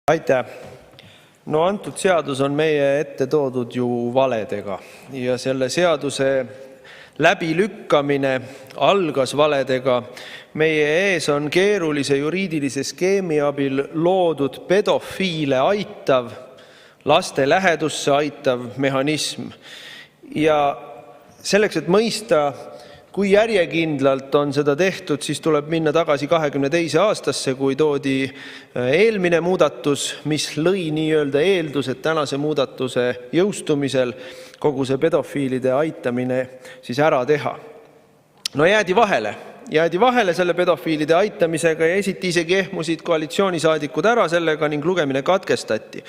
Aitäh! No antud seadus on meie ette toodud ju valedega ja selle seaduse läbilükkamine algas valedega. Meie ees on keerulise juriidilise skeemi abil loodud pedofiile aitav, laste lähedusse aitav mehhanism. Ja selleks, et mõista, kui järjekindlalt on seda tehtud, siis tuleb minna tagasi 22. aastasse, kui toodi eelmine muudatus, mis lõi nii-öelda eeldused tänase muudatuse jõustumisel kogu see pedofiilide aitamine siis ära teha. No jäädi vahele selle pedofiilide aitamisega ja isegi ehmusid koalitsioonisaadikud ära sellega ning lugemine katkestati.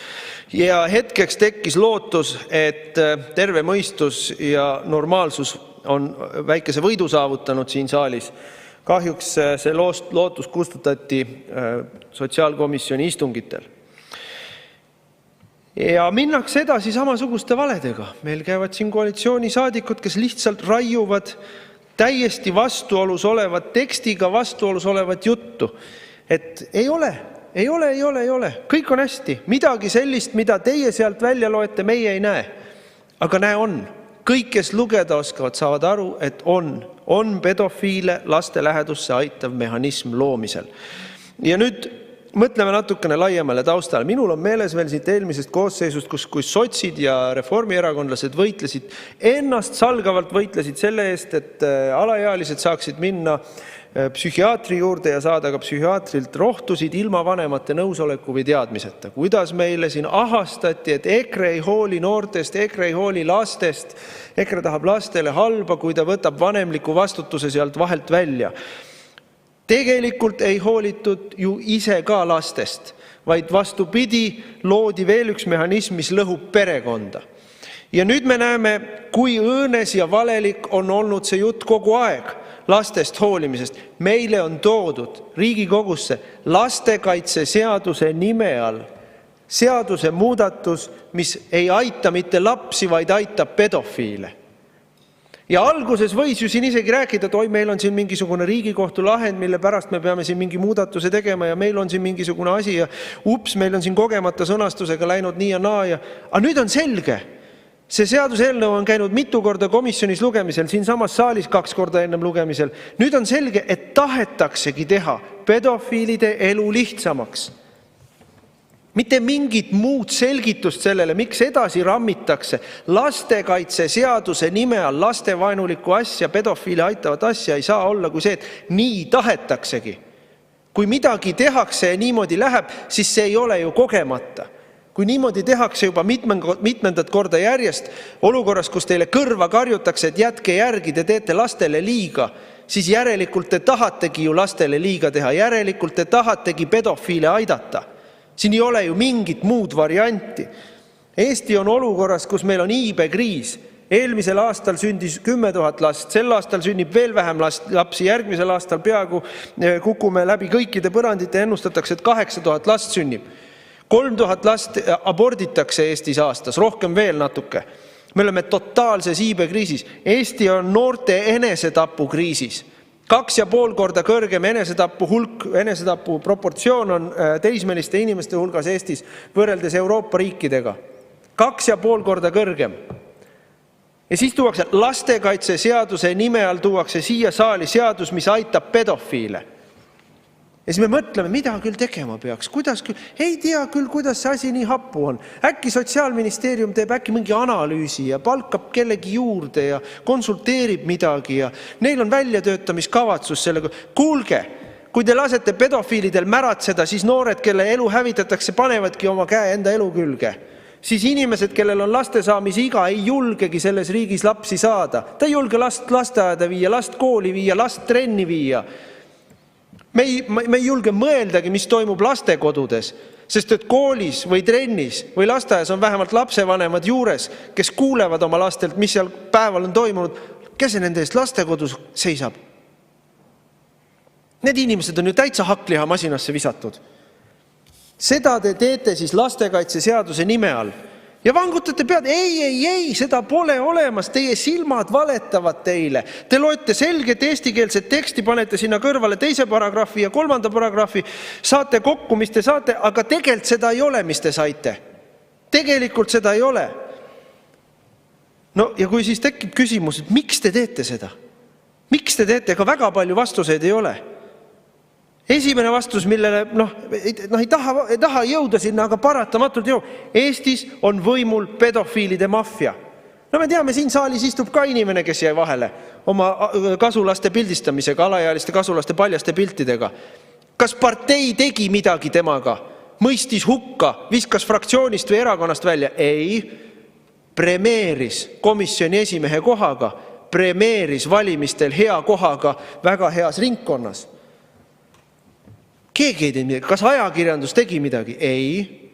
Ja hetkeks tekkis lootus, et terve mõistus ja normaalsus on väikese võidu saavutanud siin saalis. Kahjuks see lootus kustutati sotsiaalkomisjoni istungitel. Ja minnakse edasi samasuguste valedega. Meil käivad siin koalitsioonisaadikud, kes lihtsalt raiuvad täiesti vastuolus olevat tekstiga vastuolus olevat juttu. Et ei ole. Kõik on hästi. Midagi sellist, mida teie sealt välja loete, meie ei näe. Aga näe on. Kõik, kes lugeda oskavad, saavad aru, et on pedofiile laste lähedusse aitav mehhanism loomisel. Ja nüüd mõtleme natukene laiemale taustale. Minul on meeles veel siit eelmisest koosseisust, kui sotsid ja reformierakondlased ennast salgavalt võitlesid selle eest, et alaealised saaksid minna psühhiaatri juurde ja saada ka psühhiaatrilt rohtusid ilma vanemate nõusoleku või teadmiseta. Kuidas meile siin ahastati, et EKRE ei hooli noortest, EKRE ei hooli lastest, EKRE tahab lastele halba, kui ta võtab vanemliku vastutuse sealt vahelt välja. Tegelikult ei hoolitud ju ise ka lastest, vaid vastupidi, loodi veel üks mehhanism, mis lõhub perekonda. Ja nüüd me näeme, kui õõnes ja valelik on olnud see jutt kogu aeg lastest hoolimisest. Meile on toodud Riigikogusse lastekaitseseaduse nime all seaduse muudatus, mis ei aita mitte lapsi, vaid aitab pedofiile. Ja alguses võis ju siin isegi rääkida, et meil on siin mingisugune Riigikohtu lahend, mille pärast me peame siin mingi muudatuse tegema ja meil on siin mingisugune asi ja meil on siin kogemata sõnastusega läinud nii ja naa. Aga nüüd on selge. See seaduseelnõu on käinud mitu korda komisjonis lugemisel, siin samas saalis 2 korda ennem lugemisel. Nüüd on selge, et tahetaksegi teha pedofiilide elu lihtsamaks. Mitte mingit muud selgitust sellele, miks edasi rammitakse lastekaitseseaduse nime all lastevaenulikku asja, pedofiile aitavat asja ei saa olla kui see, et nii tahetaksegi. Kui midagi tehakse ja niimoodi läheb, siis see ei ole ju kogemata. Kui niimoodi tehakse juba mitmendat korda järjest, olukorras, kus teile kõrva karjutakse, et jätke järgi, te teete lastele liiga, siis järelikult te tahategi ju lastele liiga teha, järelikult te tahategi pedofiile aidata. Siin ei ole ju mingit muud varianti. Eesti on olukorras, kus meil on iibekriis. Eelmisel aastal sündis 10 000 last, sel aastal sünnib veel vähem lapsi, järgmisel aastal peaaegu kukume läbi kõikide põrandite, ennustatakse, et 8000 last sünnib. 3000 last aborditakse Eestis aastas, rohkem veel natuke. Me oleme totaalses iibekriisis. Eesti on noorte enesetapu kriisis. 2,5 korda kõrgem enesetapu proportsioon on teismeliste inimeste hulgas Eestis võrreldes Euroopa riikidega. 2,5 korda kõrgem. Ja siis tuuakse lastekaitseseaduse nime all tuuakse siia saali seadus, mis aitab pedofiile. Ja siis me mõtleme, mida küll tegema peaks, kuidas küll, ei tea küll, kuidas see asi nii happu on. Äkki Sotsiaalministeerium teeb äkki mingi analüüsi ja palkab kellegi juurde ja konsulteerib midagi ja neil on väljatöötamiskavatsus sellega. Kuulge, kui te lasete pedofiilidel märatseda, siis noored, kelle elu hävitatakse, panevadki oma käe enda elu külge. Siis inimesed, kellel on laste saamise iga, ei julgegi selles riigis lapsi saada. Ta ei julge last lasteaeda viia, last kooli viia, last trenni viia. Me ei julge mõeldagi, mis toimub lastekodudes, sest et koolis või trennis või lasteaias on vähemalt lapsevanemad juures, kes kuulevad oma lastelt, mis seal päeval on toimunud. Kes see nende eest lastekodus seisab? Need inimesed on ju täitsa hakkliha masinasse visatud. Seda te teete siis lastekaitseseaduse nime all. Ja vangutate pead, ei, seda pole olemas, teie silmad valetavad teile. Te loete selget eestikeelset teksti, panete sinna kõrvale 2. paragrahvi ja 3. paragrahvi, saate kokku, mis te saate, aga tegelikult seda ei ole, mis te saite. Tegelikult seda ei ole. No ja kui siis tekib küsimus, et miks te teete seda? Miks te teete? Ega väga palju vastuseid ei ole. Esimene vastus, millele ei taha jõuda sinna, aga paratamatult Eestis on võimul pedofiilide maffia. No me teame, siin saalis istub ka inimene, kes jäi vahele oma kasulaste pildistamisega, alaealiste kasulaste paljaste piltidega. Kas partei tegi midagi temaga? Mõistis hukka, viskas fraktsioonist või erakonnast välja? Ei. Premeeris komisjoni esimehe kohaga, premeeris valimistel hea kohaga väga heas ringkonnas. Keegi ei teinud midagi. Kas ajakirjandus tegi midagi? Ei.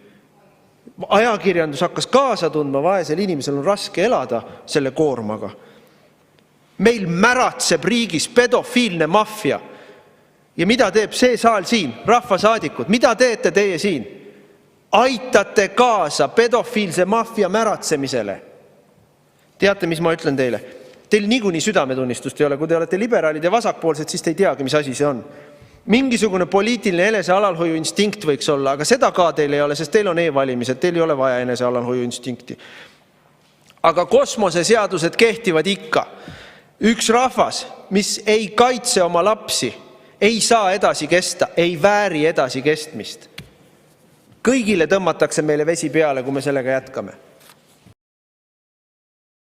Ajakirjandus hakkas kaasa tundma, vaesel inimesel on raske elada selle koormaga. Meil märatseb riigis pedofiilne maffia. Ja mida teeb see saal siin? Rahvasaadikud, mida teete teie siin? Aitate kaasa pedofiilse maffia märatsemisele. Teate, mis ma ütlen teile? Teil niikuinii südametunnistust ei ole. Kui te olete liberaalid ja vasakpoolsed, siis te ei teagi, mis asi see on. Mingisugune poliitiline enese alalhoiu instinkt võiks olla, aga seda ka teil ei ole, sest teil on e-valimised, teil ei ole vaja enese alalhoiu instinkti. Aga kosmoseseadused kehtivad ikka. Üks rahvas, mis ei kaitse oma lapsi, ei saa edasi kesta, ei vääri edasi kestmist. Kõigile tõmmatakse meile vesi peale, kui me sellega jätkame.